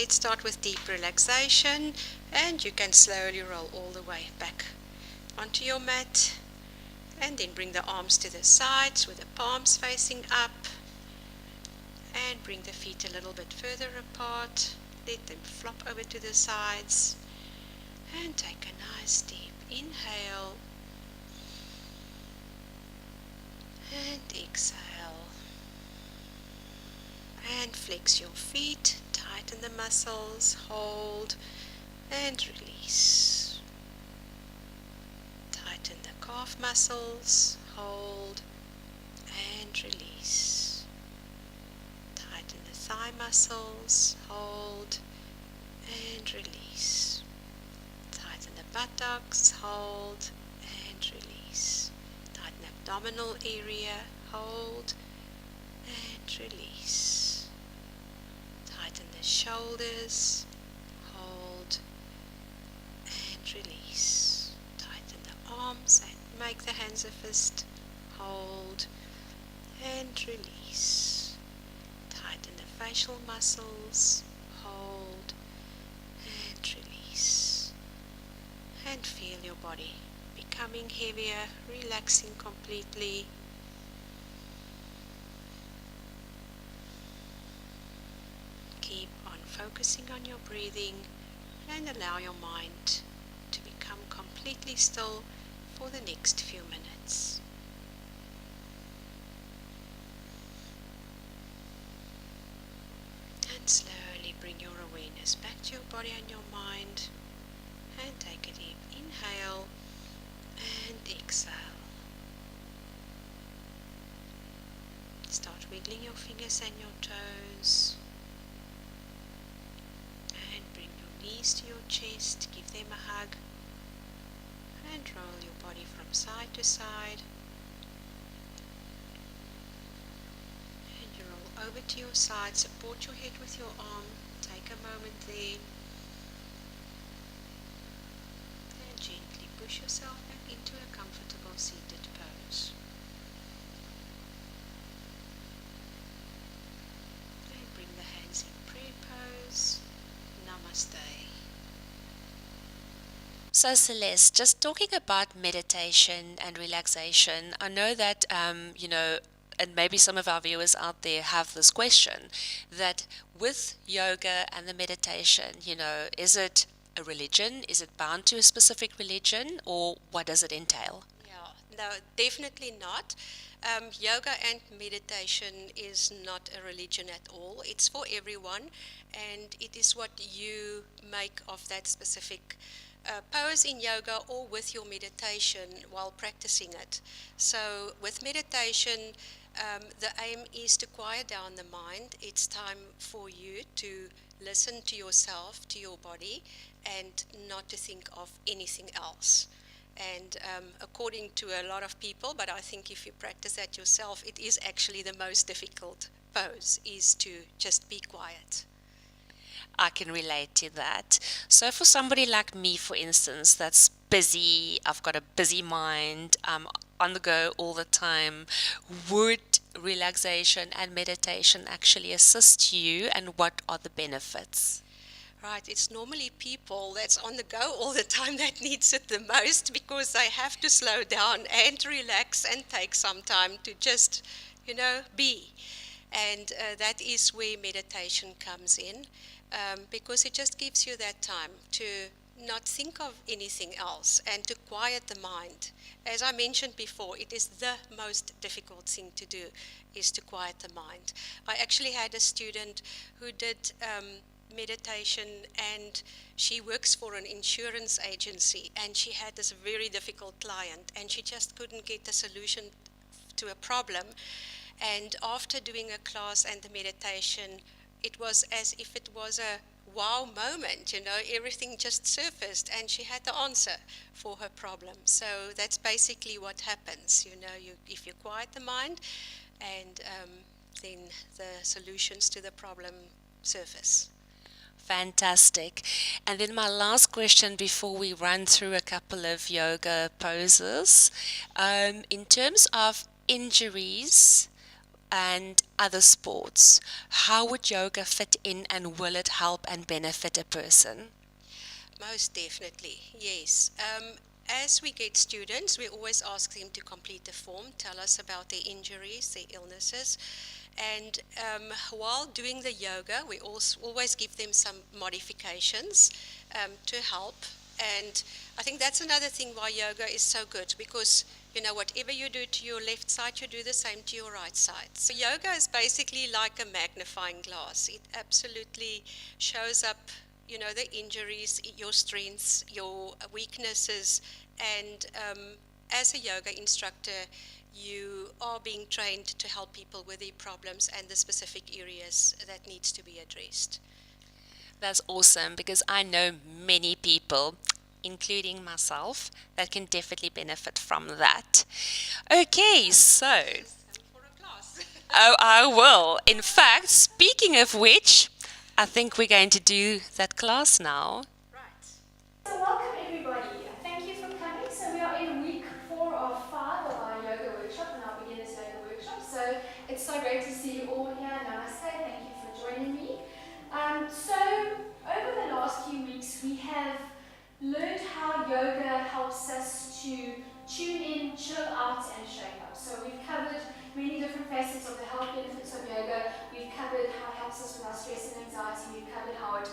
Let's start with deep relaxation, and you can slowly roll all the way back onto your mat, and then bring the arms to the sides with the palms facing up, and bring the feet a little bit further apart. Let them flop over to the sides, and take a nice deep inhale and exhale, and flex your feet, tighten the muscles, hold and release. Tighten the calf muscles, hold and release. Tighten the thigh muscles, hold and release. Tighten the buttocks, hold and release. Tighten the abdominal area, hold and release. Tighten the shoulders, hold and release. Tighten the arms and make the hands a fist, hold and release. Tighten the facial muscles, hold and release. And feel your body becoming heavier, relaxing completely. Keep on focusing on your breathing and allow your mind to become completely still for the next few minutes. And slowly bring your awareness back to your body and your mind, and take a deep inhale and exhale. Start wiggling your fingers and your toes, and bring your knees to your chest, give them a hug, and roll your body from side to side. And you roll over to your side, support your head with your arm, take a moment there, and gently push yourself back into a comfortable seated pose. And bring the hands in prayer pose. Namaste. So Celeste, just talking about meditation and relaxation, I know that, and maybe some of our viewers out there have this question, that with yoga and the meditation, is it a religion? Is it bound to a specific religion, or what does it entail? Yeah, no, definitely not. Yoga and meditation is not a religion at all. It's for everyone, and it is what you make of that specific pose in yoga or with your meditation while practicing it. So with meditation, the aim is to quiet down the mind. It's time for you to listen to yourself, to your body, and not to think of anything else. And according to a lot of people, but I think if you practice that yourself, it is actually the most difficult pose, is to just be quiet. I can relate to that. So for somebody like me, for instance, that's busy, I've got a busy mind, I'm on the go all the time, would relaxation and meditation actually assist you, and what are the benefits? Right, it's normally people that's on the go all the time that needs it the most, because they have to slow down and relax and take some time to just, be. And that is where meditation comes in, because it just gives you that time to not think of anything else and to quiet the mind. As I mentioned before, it is the most difficult thing to do, is to quiet the mind. I actually had a student who did meditation, and she works for an insurance agency, and she had this very difficult client, and she just couldn't get a solution to a problem. And after doing a class and the meditation, it was as if it was a wow moment, everything just surfaced and she had the answer for her problem. So that's basically what happens, if you quiet the mind, and then the solutions to the problem surface. Fantastic. And then my last question before we run through a couple of yoga poses, in terms of injuries, and other sports, how would yoga fit in, and will it help and benefit a person? Most definitely, yes. As we get students, we always ask them to complete the form, tell us about their injuries, their illnesses. And while doing the yoga, we also always give them some modifications to help. And I think that's another thing why yoga is so good, because whatever you do to your left side, you do the same to your right side. So yoga is basically like a magnifying glass. It absolutely shows up, the injuries, your strengths, your weaknesses, and as a yoga instructor, you are being trained to help people with their problems and the specific areas that needs to be addressed. That's awesome, because I know many people, including myself, that can definitely benefit from that. Okay, so, For a class. oh, I will. In fact, speaking of which, I think we're going to do that class now. Right. So welcome everybody. Thank you for coming. So we are in week 4 of 5 of our yoga workshop and our beginners yoga workshop. So it's so great to see you all here. Namaste. Thank you for joining me. So over the last few weeks we have learned how yoga helps us to tune in, chill out and shake up. So we've covered many different facets of the health benefits of yoga. We've covered how it helps us with our stress and anxiety. We've covered how it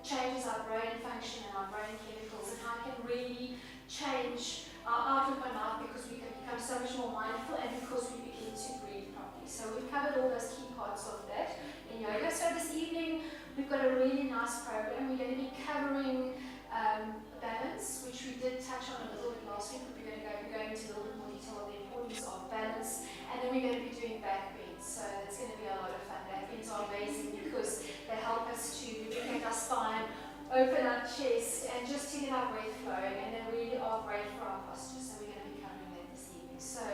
changes our brain function and our brain chemicals, and how it can really change our outlook on life, because we can become so much more mindful and because we begin to breathe properly. So we've covered all those key parts of that in yoga. So this evening we've got a really nice program. We're going to be covering balance, which we did touch on a little bit last week, but we're going to be going into a little bit more detail of the importance of balance. And then we're going to be doing back bends. So it's going to be a lot of fun. Back bends are amazing because they help us to lubricate our spine, open our chest, and just to get our breath flowing. And they really are great for our posture. So we're going to be covering that this evening. So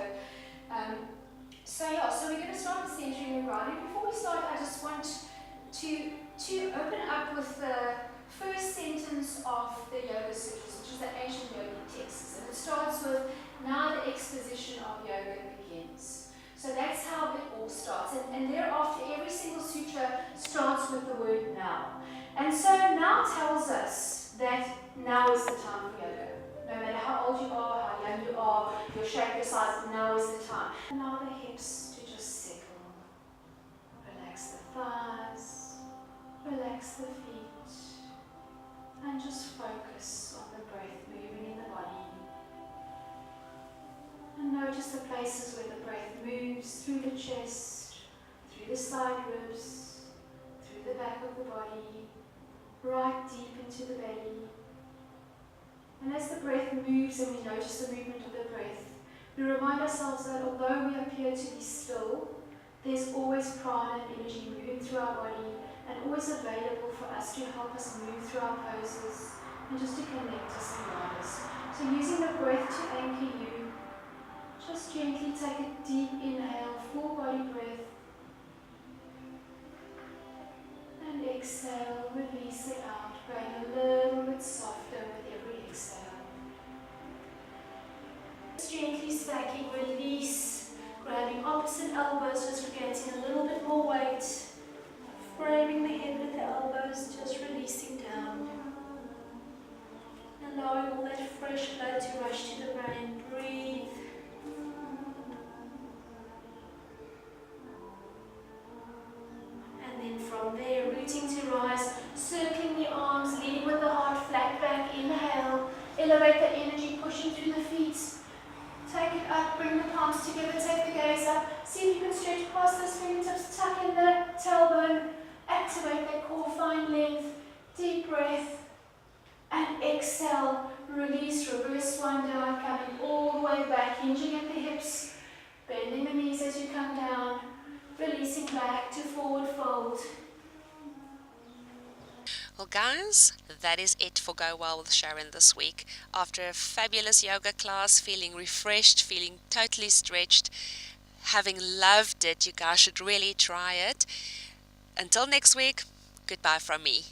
we're going to start with centering and grounding. Before we start, I just want to open up with the first sentence of the Yoga Sutras, which is the ancient yogic texts. And it starts with, "Now the exposition of yoga begins." So that's how it all starts. And thereafter, every single sutra starts with the word now. And so now tells us that now is the time for yoga. No matter how old you are, how young you are, your shape, your size, now is the time. Allow the hips to just settle. Relax the thighs, relax the feet, and just focus on the breath moving in the body. And notice the places where the breath moves through the chest, through the side ribs, through the back of the body, right deep into the belly. And as the breath moves and we notice the movement of the breath, we remind ourselves that although we appear to be still, there's always prana and energy moving through our body and always available for us to help us move through our poses and just to connect us and guide us. So using the breath to anchor you, just gently take a deep inhale, full body breath, and exhale, release it out, going a little bit softer with every exhale. Just gently stacking, release, grabbing opposite elbows, just creating a little bit more weight, framing the head with the elbows, just releasing down. Allowing all that fresh blood to rush to the brain. Breathe. And then from there, rooting to rise, circling the arms, leading with the heart, flat back, inhale, elevate the energy, pushing through the feet. Take it up, bring the palms together, take the gaze up, see if you can stretch past those fingertips, tuck in the tailbone, activate that core, find length, deep breath, and exhale, release, reverse swan dive, coming all the way back, hinging at the hips, bending the knees as you come down, releasing back to forward fold. Well, guys, that is it for Go Well with Sharon this week. After a fabulous yoga class, feeling refreshed, feeling totally stretched, having loved it, you guys should really try it. Until next week, goodbye from me.